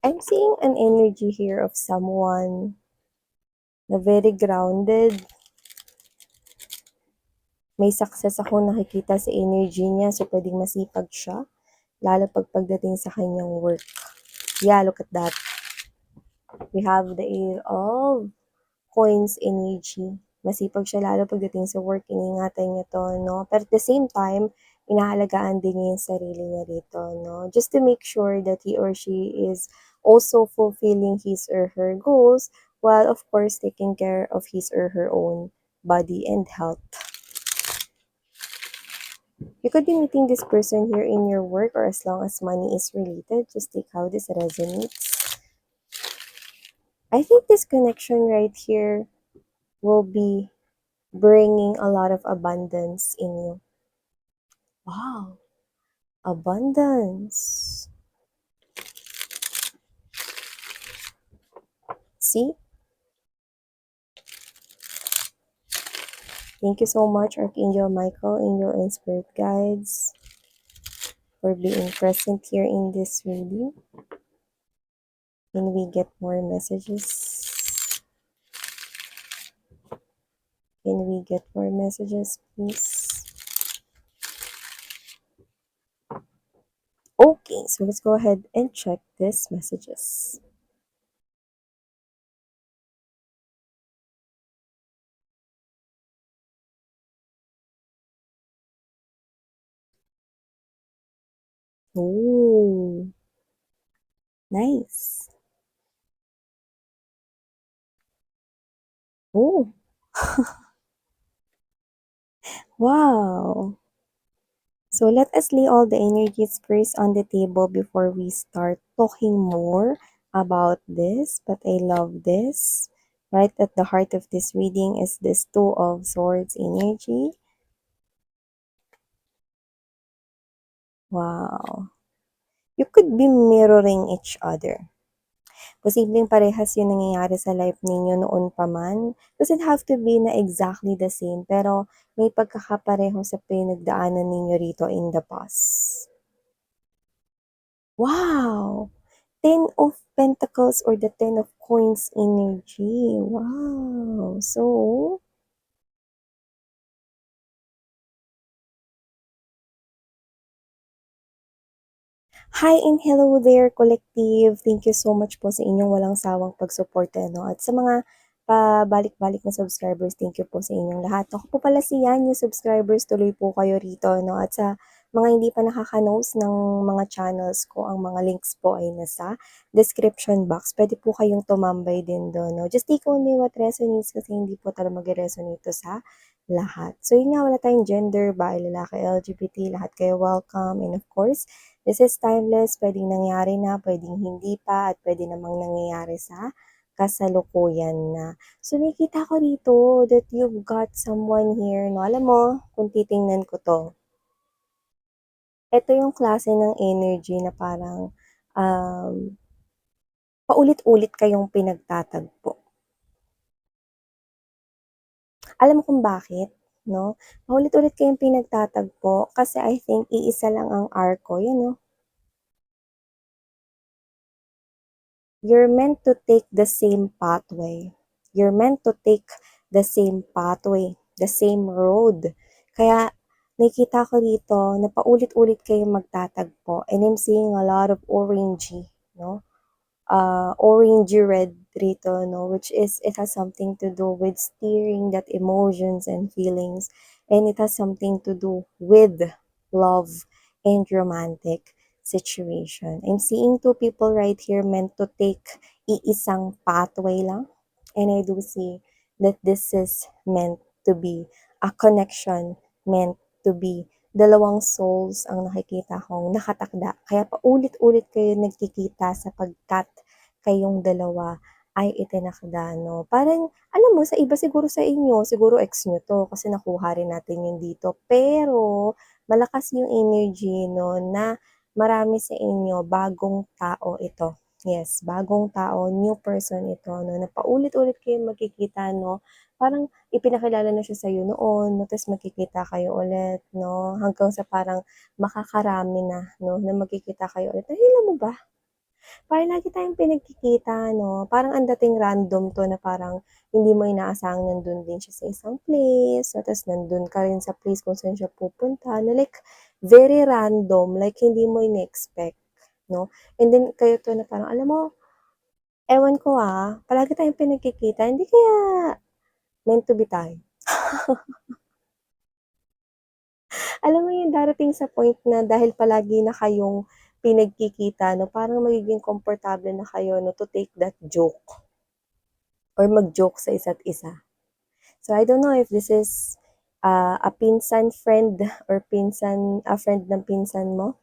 I'm seeing an energy here of someone na very grounded. May success akong nakikita sa energy niya, so pwedeng masipag siya, lalo pagdating sa kanyang work. Yeah, look at that. We have the Eight of Coins energy. Masipag siya lalo pagdating sa work, iniingatan niya to, no? Pero at the same time, inaalagaan din niya yung sarili niya rito, no? Just to make sure that he or she is also fulfilling his or her goals, while of course taking care of his or her own body and health. You could be meeting this person here in your work, or as long as money is related. Just take how this resonates. I think this connection right here will be bringing a lot of abundance in you. Wow, abundance. See? Thank you so much, Archangel Michael, angel and spirit guides, for being present here in this reading. Can we get more messages? Can we get more messages, please? Okay, so let's go ahead and check these messages. Oh, nice. Oh, wow. So let us lay all the energies first on the table before we start talking more about this. But I love this. Right at the heart of this reading is this Two of Swords energy. Wow. You could be mirroring each other. Posibleng parehas yung nangyayari sa life ninyo noon pa man. Doesn't have to be na exactly the same, pero may pagkakapareho sa pinagdaanan ninyo rito in the past. Wow! 10 of Pentacles or the 10 of Coins energy. Wow! So, hi and hello there, collective. Thank you so much po sa inyong walang sawang pagsuporta, no? At sa mga pabalik-balik na subscribers, thank you po sa inyong lahat. Ako po pala si Yan, yung subscribers, tuloy po kayo rito, no? At sa mga hindi pa nakaka-knows ng mga channels ko, ang mga links po ay nasa description box. Pwede po kayong tumambay din doon, no? Just take only what resonates kasi hindi po talaga mag-resonate sa lahat. So yun nga, wala tayong gender, bahay, lalaki, LGBT, lahat kayo welcome. And of course, this is timeless, pwedeng nangyari na, pwedeng hindi pa, at pwede namang nangyayari sa kasalukuyan na. So, nakikita ko dito that you've got someone here, no? Alam mo, kung titingnan ko to, ito yung klase ng energy na parang paulit-ulit kayong pinagtatagpo. Alam mo kung bakit? No? Paulit-ulit kayong pinagtatagpo kasi I think iisa lang ang arco, yan no? You're meant to take the same pathway. You're meant to take the same pathway, the same road. Kaya nakita ko dito na paulit-ulit kayong magtatagpo, and I'm seeing a lot of orangey, no? Orangey red rito, no? Which is, it has something to do with steering that emotions and feelings, and it has something to do with love and romantic situation. I'm seeing two people right here meant to take iisang pathway lang. And I do see that this is meant to be a connection, meant to be dalawang souls ang nakikita kong nakatakda. Kaya paulit-ulit kayo nagkikita sapagkat kayong dalawa ay itinakda, no? Parang, alam mo, sa iba siguro sa inyo, siguro ex nyo to kasi nakuha rin natin yun dito. Pero, malakas yung energy, no, na marami sa inyo, bagong tao ito. Yes, bagong tao, new person ito, no, na paulit-ulit kayo magkikita, no, parang ipinakilala na siya sa'yo noon, no, tapos magkikita kayo ulit, no, hanggang sa parang makakarami na, no, na magkikita kayo ulit. Nahilan mo ba? Parang lagi tayong pinagkikita 'no, parang ang dating random 'to na parang hindi mo inaasahang nandun din siya sa isang place, tapos nandun ka rin sa place kung saan siya pupunta na like very random, like hindi mo ine-expect 'no. And then kayo 'to na parang, "Alam mo, ewan ko, palagi tayong pinagkikita, hindi kaya meant to be tayo?" Alam mo yung darating sa point na dahil palagi na kayong pinagkikita 'no, parang magiging komportable na kayo 'no, to take that joke or mag-joke sa isa't isa. So, I don't know if this is, a pinsan friend or friend ng pinsan mo,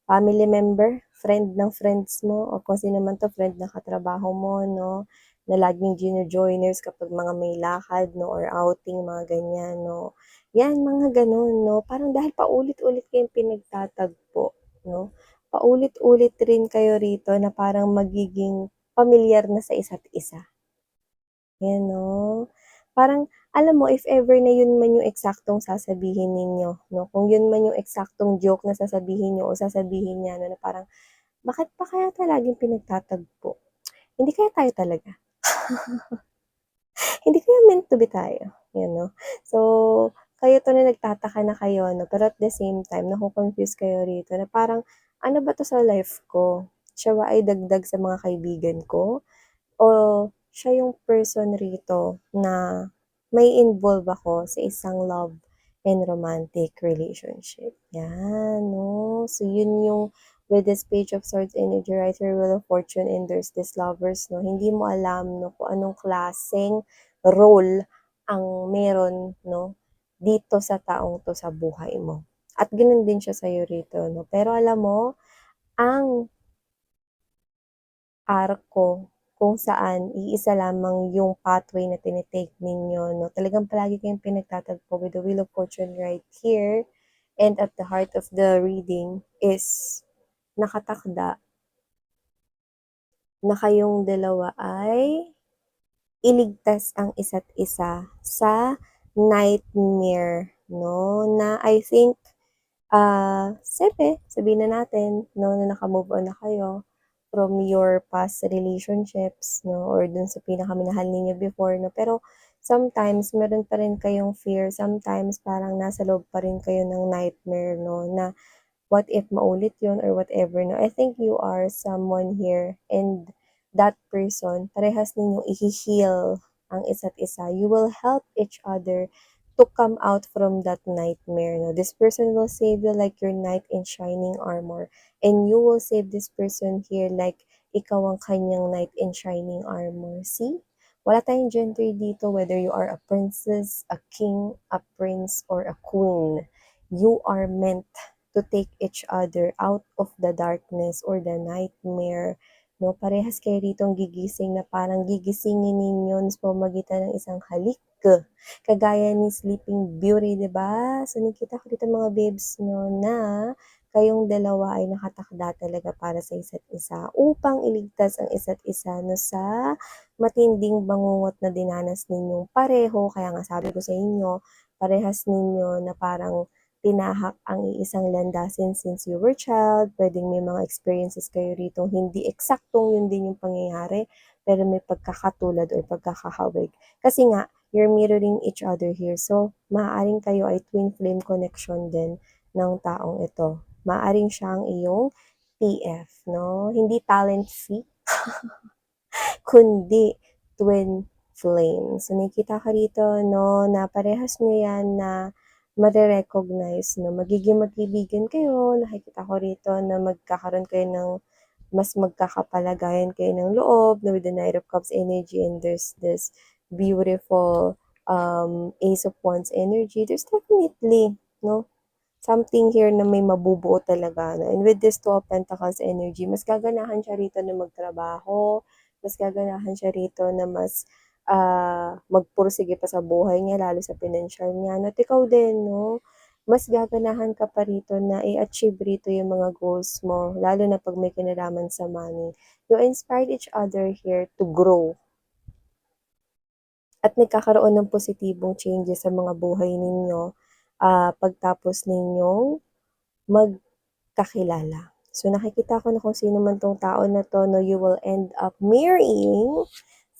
family member, friend ng friends mo, o kung sino man 'to, friend ng katrabaho mo 'no, na laging jino-joiners kapag mga may lakad 'no or outing, mga ganyan 'no. 'Yan, mga gano'n 'no, parang dahil paulit-ulit kayong pinagtatagpo 'no, paulit-ulit rin kayo rito na parang magiging pamilyar na sa isa't isa. 'Yan 'no. Parang alam mo if ever na yun man yung eksaktong sasabihin ninyo 'no, kung yun man yung eksaktong joke na sasabihin niyo o sasabihin niya 'no, na parang, "Bakit pa kaya tayo laging pinagtatagpo? Hindi kaya tayo talaga? Hindi kaya meant to be tayo?" 'Yan 'no. So, kayo 'to na nagtataka na kayo 'no, pero at the same time nako-confuse kayo rito na parang, "Ano ba 'to sa life ko? Siya ba ay dagdag sa mga kaibigan ko?" O siya yung person rito na may involve ako sa isang love and romantic relationship. Yan 'no. So yun yung with this Page of Swords energy right here, Wheel of Fortune, and there's this Lovers 'no, hindi mo alam 'no kung anong klaseng role ang meron 'no, dito sa taong 'to sa buhay mo. At gano'n din siya sa'yo rito 'no. Pero alam mo, ang arko kung saan iisa lamang yung pathway na tini-take ninyo 'no, talagang palagi kayong pinagtatagpo with the Wheel of Fortune right here, and at the heart of the reading is nakatakda na kayong dalawa ay iligtas ang isa't isa sa nightmare 'no, na I think, siyempre sabihin na natin 'no, na naka-move on na kayo from your past relationships no, or dun sa pinakaminahal ninyo before 'no. Pero sometimes meron pa rin kayong fear, sometimes parang nasa loob pa rin kayo ng nightmare 'no, na what if maulit yun or whatever 'no. I think you are someone here and that person parehas ninyong ihi-heal ang isa't isa. You will help each other to come out from that nightmare 'no. This person will save you like your knight in shining armor, and you will save this person here like ikaw ang kanyang knight in shining armor. See? Wala tayong gender dito whether you are a princess, a king, a prince, or a queen. You are meant to take each other out of the darkness or the nightmare 'no. Parehas kayo ritong gigising na parang gigisingin ninyo sa pamamagitan ng isang halik, kagaya ni Sleeping Beauty, 'di ba? So nakita ko dito mga babes 'no, na kayong dalawa ay nakatakda talaga para sa isa't isa upang iligtas ang isa't isa 'no, sa matinding bangungot na dinanas ninyong pareho. Kaya nga sabi ko sa inyo, parehas ninyo na parang tinahak ang iisang landasin since you were child. Puwedeng may mga experiences kayo ritong hindi eksaktong yun din yung pangyayari, pero may pagkakatulad or pagkakahawig. Kasi nga, you're mirroring each other here. So, maaaring kayo ay twin flame connection din ng taong ito. Maaaring siya ang iyong TF, no? Hindi talent fee, kundi twin flame. So, nakikita ka rito, no, na parehas nyo yan na mare-recognize, no, magiging magkaibigan kayo, nakikita ko rito na magkakaroon kayo ng mas magkakapalagayan kayo ng loob, no, with the Knight of Cups energy, and there's this beautiful Ace of Wands energy. There's definitely, no, something here na may mabubuo talaga. No? And with this Two of Pentacles energy, mas gaganahan siya rito na magtrabaho, mas gaganahan siya rito na mas magpursige pa sa buhay niya, lalo sa financial niya. At ikaw din, no? Mas gaganahan ka pa rito na i-achieve rito yung mga goals mo, lalo na pag may kinalaman sa money. You inspired each other here to grow. At nagkakaroon ng positibong changes sa mga buhay ninyo pagtapos ninyong magkakilala. So, nakikita ko na kung sino man tong tao na 'to, no, you will end up marrying.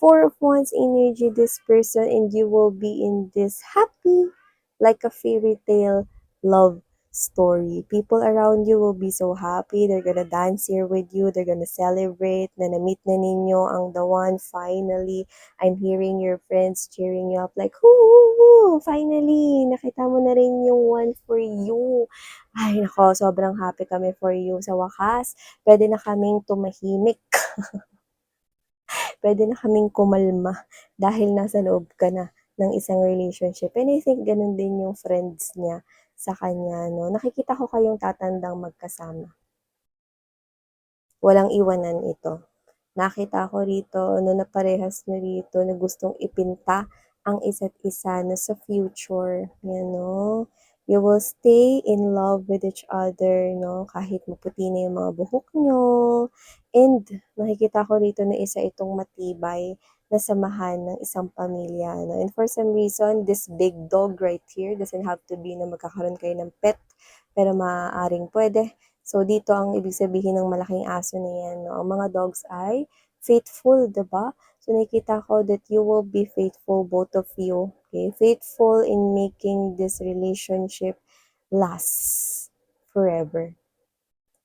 Four of Wands energy, this person, and you will be in this happy, like a fairy tale love story. People around you will be so happy. They're gonna dance here with you. They're gonna celebrate na na-meet na ninyo ang the one finally. I'm hearing your friends cheering you up like, hoo, finally, nakita mo na rin yung one for you. Ay, nako, sobrang happy kami for you. Sa wakas, pwede na kaming tumahimik. Pwede na kaming kumalma dahil nasa loob ka na ng isang relationship. And I think ganun din yung friends niya sa kanya, no? Nakikita ko kayong tatandang magkasama. Walang iwanan ito. Nakita ko rito, no, na parehas nyo rito na gustong ipinta ang isa't isa na sa future, yan, no? You will stay in love with each other, no? Kahit maputi na yung mga buhok nyo. And nakikita ko rito na isa itong matibay na samahan ng isang pamilya, no? And for some reason, this big dog right here doesn't have to be na magkakaroon kayo ng pet, pero maaaring pwede. So, dito ang ibig sabihin ng malaking aso na yan, no? Ang mga dogs ay faithful, diba? So, nakikita ko that you will be faithful, both of you. Okay? Faithful in making this relationship last forever.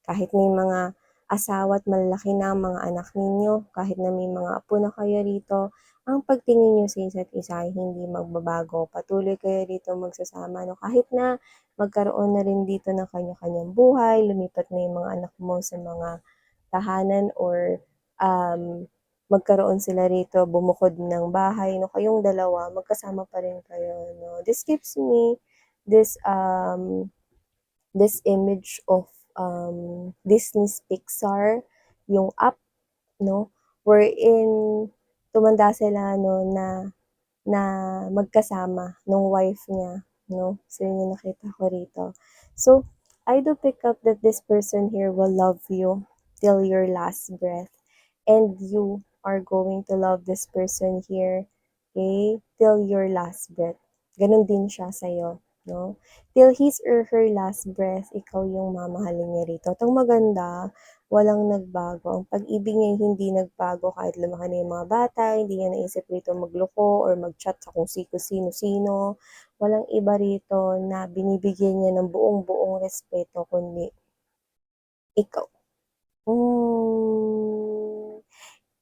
Kahit may mga asawa at malalaki na ang mga anak ninyo, kahit na may mga apo na kayo rito, ang pagtingin nyo sa isa't isa ay hindi magbabago. Patuloy kayo rito magsasama. No? Kahit na magkaroon na rin dito ng kanya-kanyang buhay, lumipat na yung mga anak mo sa mga tahanan or magkaroon sila rito, bumukod ng bahay, no? Kayong dalawa, magkasama pa rin kayo, no? This gives me this image of Disney's Pixar, yung Up, no? Wherein tumanda sila, no, na magkasama nung wife niya, no? So, yun yung nakita ko rito. So, I do pick up that this person here will love you till your last breath. And you are going to love this person here, okay, till your last breath. Ganon din siya sa'yo, no? Till his or her last breath, ikaw yung mamahalin niya rito. At ang maganda, walang nagbago. Ang pag-ibig niya hindi nagbago kahit lumaki na yung mga bata, hindi niya naisip rito magloko or mag-chat sa kung sino-sino. Walang iba rito na binibigyan niya ng buong-buong respeto, kundi ikaw.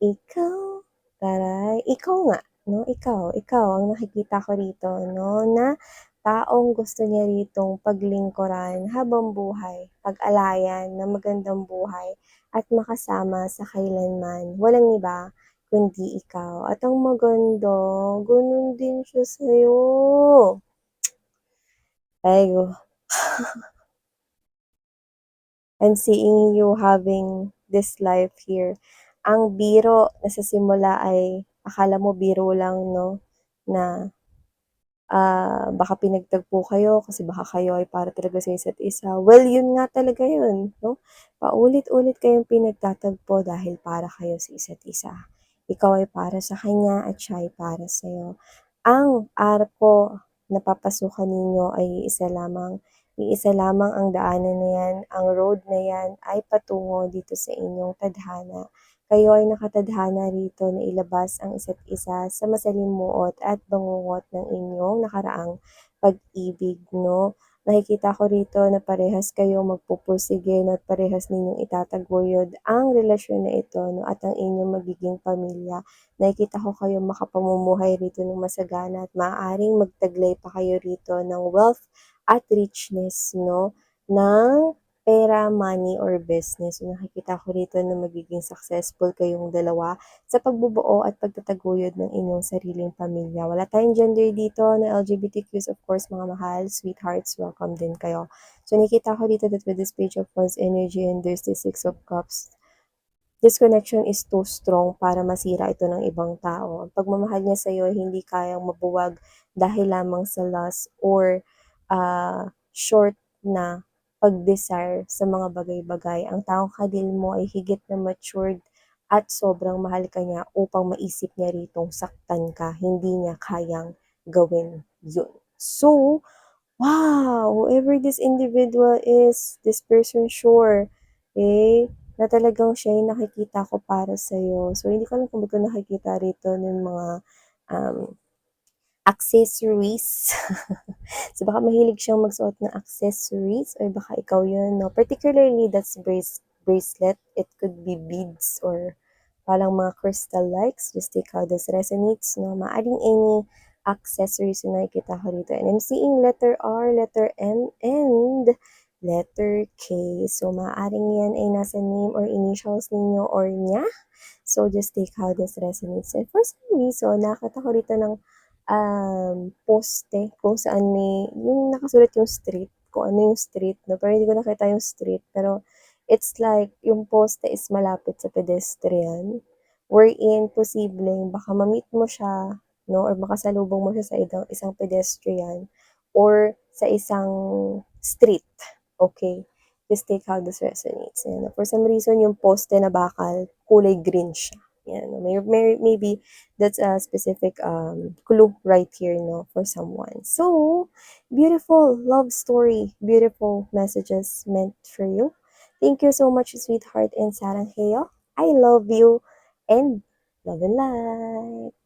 Ikaw, taray, ikaw nga, no? Ikaw ang nakikita ko rito, no? Na taong gusto niya ritong paglingkuran habang buhay, pag-alayan ng magandang buhay at makasama sa kailanman. Walang iba kundi ikaw. At ang maganda, ganun din siya sa'yo. Ay, I'm seeing you having this life here. Ang biro na sa simula ay akala mo biro lang, no? Na baka pinagtagpo kayo kasi baka kayo ay para talaga sa isa't isa. Well, yun nga talaga yun, no? Paulit-ulit kayong pinagtatagpo dahil para kayo sa isa't isa. Ikaw ay para sa kanya at siya ay para sa'yo. Ang arko na papasukan ninyo ay iisa lamang ang daanan na yan, ang road na yan ay patungo dito sa inyong tadhana. Kayo ay nakatadhana rito na ilabas ang isa't isa sa masalimuot at bangungot ng inyong nakaraang pag-ibig, no? Nakikita ko rito na parehas kayo magpupursige no, at parehas ninyong itataguyod ang relasyon na ito, no, at ang inyong magiging pamilya. Nakikita ko kayo makapamumuhay rito ng masagana at maaaring magtaglay pa kayo rito ng wealth at richness, no, ng pera, money, or business. So, nakikita ko rito na magiging successful kayong dalawa sa pagbubuo at pagtataguyod ng inyong sariling pamilya. Wala tayong gender dito na LGBTQs, of course, mga mahal, sweethearts, welcome din kayo. So, nakikita ko dito that with this page of Wands energy and there's the Six of Cups, this connection is too strong para masira ito ng ibang tao. Ang pagmamahal niya sa'yo hindi kayang mabuwag dahil lamang sa lust or short na pag-desire sa mga bagay-bagay. Ang taong kadil mo ay higit na matured at sobrang mahal ka niya upang maisip niya ritong saktan ka. Hindi niya kayang gawin yun. So, wow! Whoever this individual is, this person sure Okay? Na talagang siya yung nakikita ko para sa'yo. So, hindi ko alam kung ba't ko nakikita rito ng mga um, accessories. So, baka mahilig siyang magsuot ng accessories or baka ikaw yun, no? Particularly, that's bracelet. It could be beads or parang mga crystal likes. Just take how this resonates, no? Maaring any accessories na nakikita ko dito. And I'm seeing letter R, letter M, and letter K. So, maaring yan ay nasa name or initials ninyo or niya. So, just take how this resonates. And for some reason, nakakita ko rito ng poste kung saan may, yung nakasulat yung street, kung ano yung street, no? Pero hindi ko nakita yung street. Pero, it's like, yung poste is malapit sa pedestrian, wherein posibleng baka ma-meet mo siya, no? Or makasalubong mo siya sa isang pedestrian or sa isang street. Okay? Just take how this resonates. And for some reason, yung poste na bakal, kulay green siya. Yan. Maybe that's a specific clue right here, no, for someone. So, beautiful love story, beautiful messages meant for you. Thank you so much, sweetheart and Sarang Heo. I love you and love and light.